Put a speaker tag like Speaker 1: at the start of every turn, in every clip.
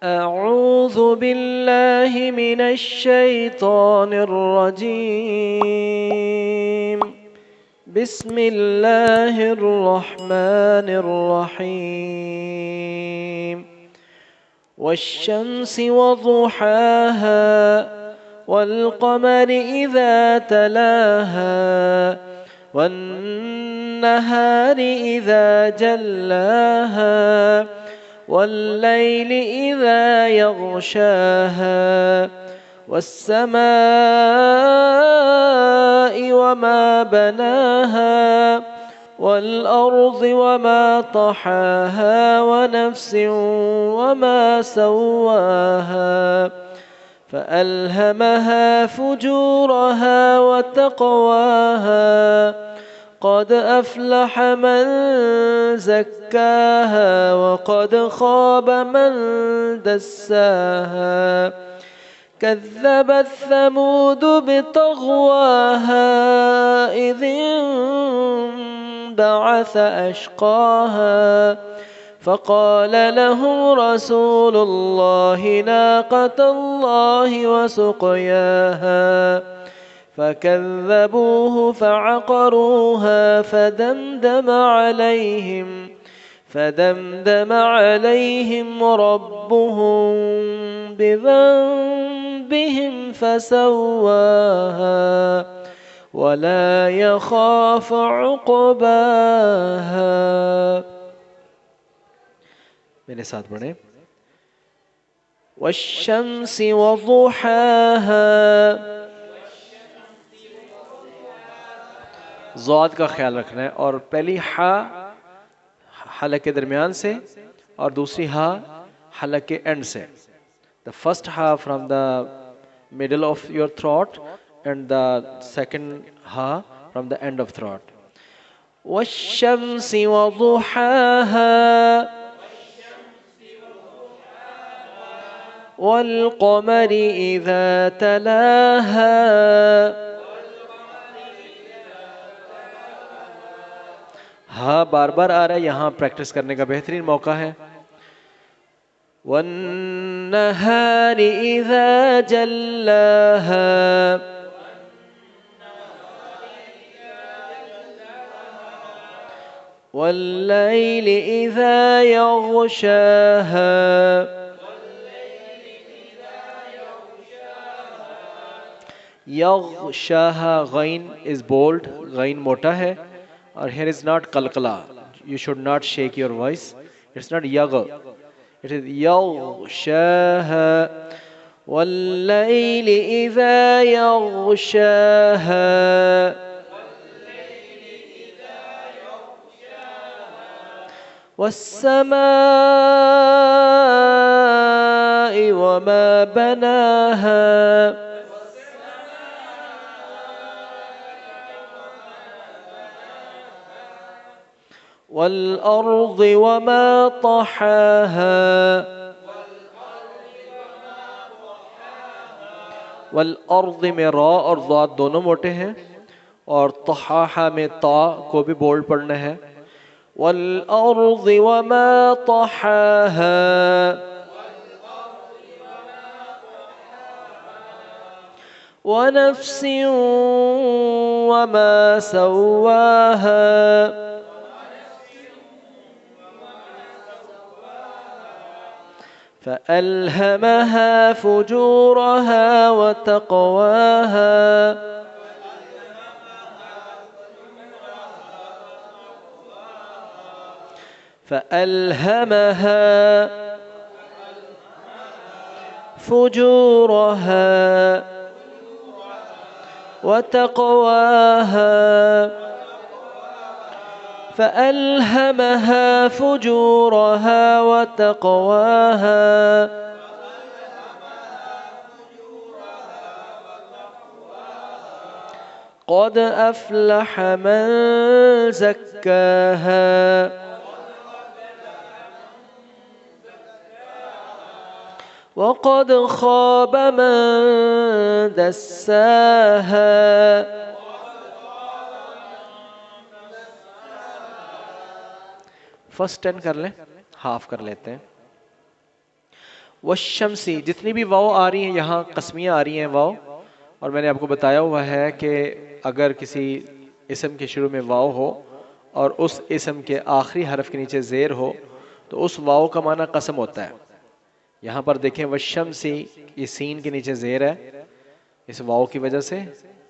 Speaker 1: أعوذ بالله من الشيطان الرجيم. بسم الله الرحمن الرحيم. والشمس وضحاها والقمر إذا تلاها والنهار إذا جلاها والليل إذا يغشاها والسماء وما بناها والأرض وما طحاها ونفس وما سواها فألهمها فجورها وتقواها قد أفلح من زكاها وقد خاب من دساها كذبت ثمود بطغواها إذ انبعث أشقاها فقال لهم رسول الله ناقة الله وسقياها فكذبوه فعقروها فدمدم عليهم ربهم بذنبهم فسواها ولا يخاف عقباها. میرے ساتھ پڑھیں. والشمس وضحاها. ضاد کا خیال رکھنا ہے اور پہلی ہا حلق کے درمیان سے اور دوسری ہا حلق کے اینڈ سے. The first ha from the middle of your throat and the second ha from the end of throat. والشمس وضحاها والقمر إذا تلاها. ہاں بار بار آ رہا ہے، یہاں پریکٹس کرنے کا بہترین موقع ہے. والنہار اذا جلاها واللیل اذا یغشاها. یغشاها غین is bold، غین موٹا ہے اور here is not qalqala. You should not shake your voice. It's not yag. It is yaghshaha. والليل إذا يغشاها والسماء وما بناها والأرض وما طحاها. والأرض میں را اور ضاد دونوں موٹے ہیں اور طحاها میں تا کو بھی بولڈ پڑھنا ہے. والأرض وما طحاها ونفس وما سواها فألهمها فجورها وتقواها فألهمها فجورها وتقواها فألهمها فجورها وتقواها قد أفلح من زكاها وقد خاب من دساها. فرسٹ 10 کر لیں، ہاف کر لیتے ہیں. والشمسی، جتنی بھی واو آ رہی ہیں یہاں قسمیاں آ رہی ہیں واو، اور میں نے آپ کو بتایا ہوا ہے کہ اگر کسی اسم کے شروع میں واو ہو اور اس اسم کے آخری حرف کے نیچے زیر ہو تو اس واو کا معنی قسم ہوتا ہے. یہاں پر دیکھیں والشمسی، یہ سین کے نیچے زیر ہے اس واو کی وجہ سے،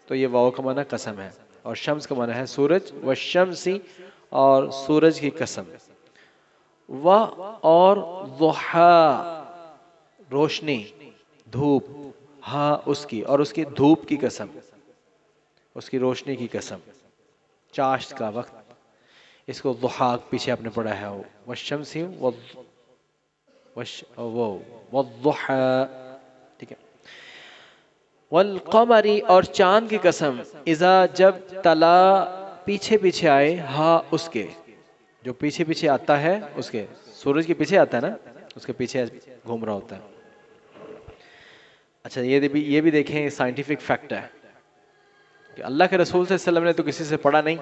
Speaker 1: تو یہ واو کا معنی قسم ہے، اور شمس کا معنی ہے سورج. والشمسی، اور سورج کی قسم. و، اور ضحا، روشنی، دھوپ. ہاں اس کی، اور اس کی دھوپ کی قسم، اس کی روشنی کی قسم. چاشت کا وقت، اس کو ضحا پیچھے آپ نے پڑھا ہے. والشمسی والضحا، ٹھیک ہے. والقمری، اور چاند کی قسم. اذا، جب، تلا، پیچھے پیچھے آئے، ہاں اس کے، جو پیچھے پیچھے آتا ہے اس کے. سورج کے پیچھے آتا ہے نا، اس کے پیچھے گھوم رہا ہوتا ہے. اچھا یہ بھی دیکھیں سائنٹیفک فیکٹ ہے کہ اللہ کے رسول صلی اللہ علیہ وسلم نے تو کسی سے پڑھا نہیں،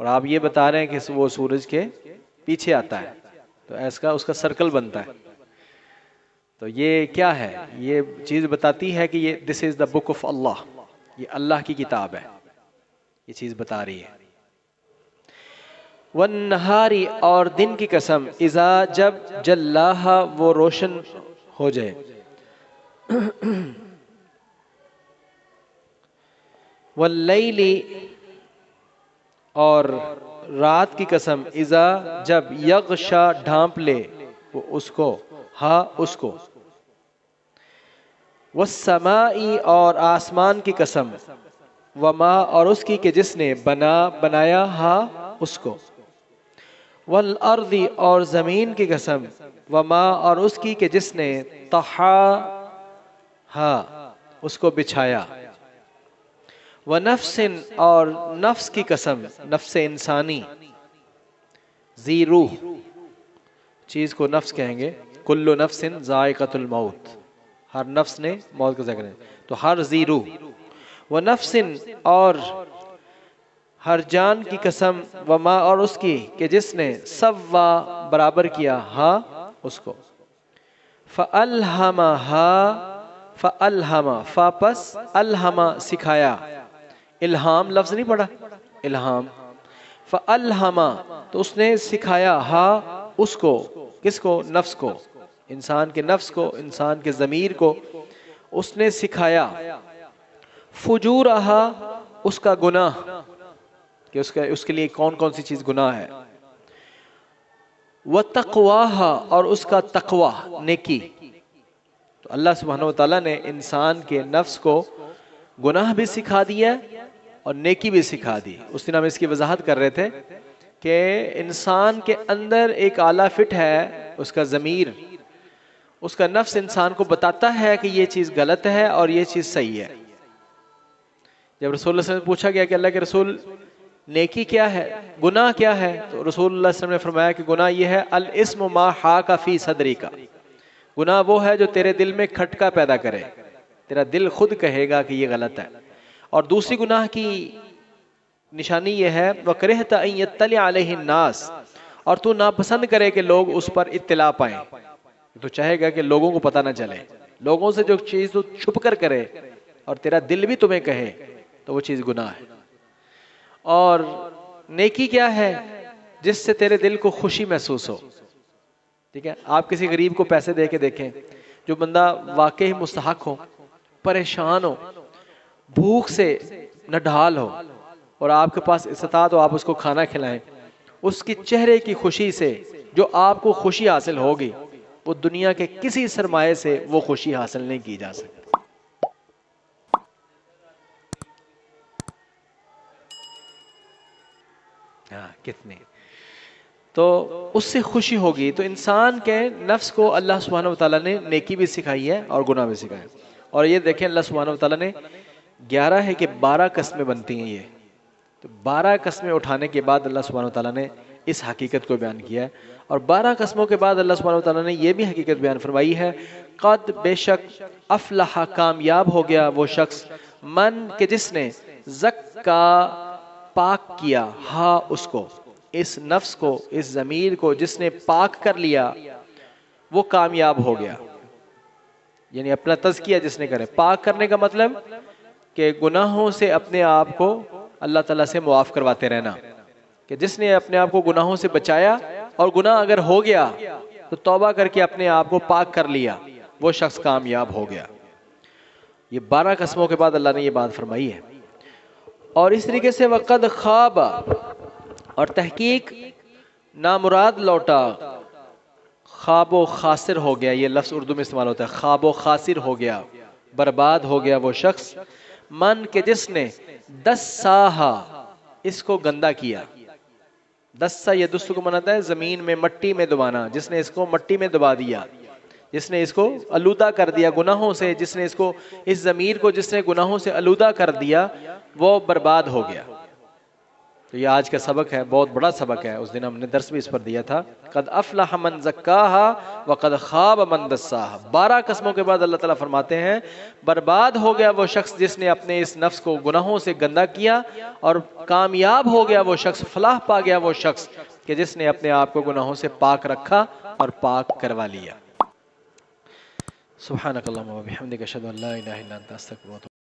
Speaker 1: اور آپ یہ بتا رہے ہیں کہ وہ سورج کے پیچھے آتا ہے، تو ایسا اس کا سرکل بنتا ہے. تو یہ کیا ہے؟ یہ چیز بتاتی ہے کہ یہ دس از دا بک آف اللہ، یہ اللہ کی کتاب ہے، یہ چیز بتا رہی ہے. والنہاری، اور دن کی قسم. اذا، جب، جلاہا، وہ روشن ہو جائے. واللیل، اور رات کی قسم. اذا، جب، یغشا، ڈھانپ لے، وہ اس کو، ہاں اس کو. والسماء، اور آسمان کی قسم. وما، اور اس کی کہ جس نے بنایا، ہاں اس کو. والارض، اور زمین کی قسم. وما، اور اس کی کہ جس نے طحاہا، اس کو بچھایا. ونفس، اور نفس کی قسم، نفس انسانی. ذی روح، چیز کو نفس کہیں گے. کل نفس ذائقۃ الموت، ہر نفس نے موت کا ذائقہ، تو ہر ذی روح. ونفس، اور ہر جان کی قسم. وما، اور اس کی کہ جس نے سوا، برابر کیا، ہاں اس کو. فَأَلْهَمَهَا، فَأَلْهَمَ، فا پس، الہما، سکھایا. الہام لفظ نہیں پڑھا، الہام. فَأَلْهَمَ، تو اس نے سکھایا، ہاں اس کو. کس کو؟ نفس کو، انسان کے نفس کو، انسان کے ضمیر کو اس نے سکھایا. فجورہا، اس کا گناہ، کہ اس کے لیے کون کون سی چیز گناہ ہے. وتقواہا، اور اس کا تقوی، نیکی. تو اللہ سبحانہ وتعالیٰ نے انسان کے نفس کو گناہ بھی سکھا دیا اور نیکی بھی سکھا دی. اس دن ہم اس کی وضاحت کر رہے تھے کہ انسان کے اندر ایک آلہ فٹ ہے، اس کا ضمیر، اس کا نفس انسان کو بتاتا ہے کہ یہ چیز غلط ہے اور یہ چیز صحیح ہے. جب رسول اللہ صلی اللہ علیہ وسلم پوچھا گیا کہ اللہ کے رسول نیکی کیا ہے، گناہ کیا ہے، تو رسول اللہ صلی اللہ علیہ وسلم نے فرمایا کہ گناہ یہ ہے الاسم ما حاک فی صدریک. گناہ وہ ہے جو تیرے دل میں کھٹکا پیدا کرے، تیرا دل خود کہے گا کہ یہ غلط ہے. اور دوسری گناہ کی نشانی یہ ہے وَكَرِهْتَ أَن يَطَّلِعَ عَلَيْهِ النَّاسِ، اور تو ناپسند کرے کہ لوگ اس پر اطلاع پائیں. تو چاہے گا کہ لوگوں کو پتہ نہ چلے، لوگوں سے جو چیز تو چھپ کر کرے اور تیرا دل بھی تمہیں کہے تو وہ چیز گناہ ہے. اور نیکی کیا ہے؟ جس سے تیرے دل کو خوشی محسوس ہو. ٹھیک ہے، آپ کسی غریب کو پیسے دے کے دیکھیں، جو بندہ واقعی مستحق ہو، پریشان ہو، بھوک سے نڈھال ہو، اور آپ کے پاس استطاعت ہو آپ اس کو کھانا کھلائیں، اس کی چہرے کی خوشی سے جو آپ کو خوشی حاصل ہوگی وہ دنیا کے کسی سرمایے سے وہ خوشی حاصل نہیں کی جا سکتی. کتنے تو اس سے خوشی ہوگی. تو انسان کے نفس کو اللہ سبحانہ وتعالیٰ نے نیکی بھی سکھائی ہے اور گناہ بھی سکھایا. اور یہ دیکھیں اللہ سبحانہ وتعالیٰ نے 11 ہے کہ 12 قسمیں بنتی ہیں. یہ تو 12 قسمیں اٹھانے کے بعد اللہ سبحانہ وتعالیٰ نے اس حقیقت کو بیان کیا ہے. اور 12 قسموں کے بعد اللہ سبحانہ وتعالیٰ نے یہ بھی حقیقت بیان فرمائی ہے قد، بے شک، افلح، کامیاب ہو گیا وہ شخص، من، کہ جس نے زکا، پاک کیا، ہاں اس کو، اس نفس کو، اس ضمیر کو جس نے پاک کر لیا وہ کامیاب ہو گیا. یعنی اپنا تزکیہ جس نے کرے. پاک کرنے کا مطلب کہ گناہوں سے اپنے آپ کو اللہ تعالیٰ سے معاف کرواتے رہنا, کہ جس نے اپنے آپ کو گناہوں سے بچایا اور گناہ اگر ہو گیا تو توبہ کر کے اپنے آپ کو پاک کر لیا, وہ شخص کامیاب ہو گیا. یہ 12 قسموں کے بعد اللہ نے یہ بات فرمائی ہے. اور اس طریقے سے وقد خواب, اور تحقیق نامراد لوٹا, خواب و خاسر ہو گیا, یہ لفظ اردو میں استعمال ہوتا ہے, خواب و خاسر ہو گیا, برباد ہو گیا وہ شخص, من کہ جس نے دساہا اس کو گندا کیا. دسا یہ دست کو مناتا ہے زمین میں مٹی میں دبانا, جس نے اس کو مٹی میں دبا دیا, جس نے اس کو آلودہ کر دیا گناہوں سے, جس نے اس کو اس ضمیر کو جس نے گناہوں سے آلودہ کر دیا وہ برباد ہو گیا. تو یہ آج کا سبق ہے, بہت بڑا سبق ہے, اس دن ہم نے درس بھی اس پر دیا تھا. قد افلح من زکاہا وقد خاب من دساہا. 12 قسموں کے بعد اللہ تعالیٰ فرماتے ہیں برباد ہو گیا وہ شخص جس نے اپنے اس نفس کو گناہوں سے گندا کیا, اور کامیاب ہو گیا وہ شخص, فلاح پا گیا وہ شخص کہ جس نے اپنے آپ کو گناہوں سے پاک رکھا اور پاک کروا لیا. سبحانک اللہم و بحمدک اشہد ان لا الہ الا انت استغفرک.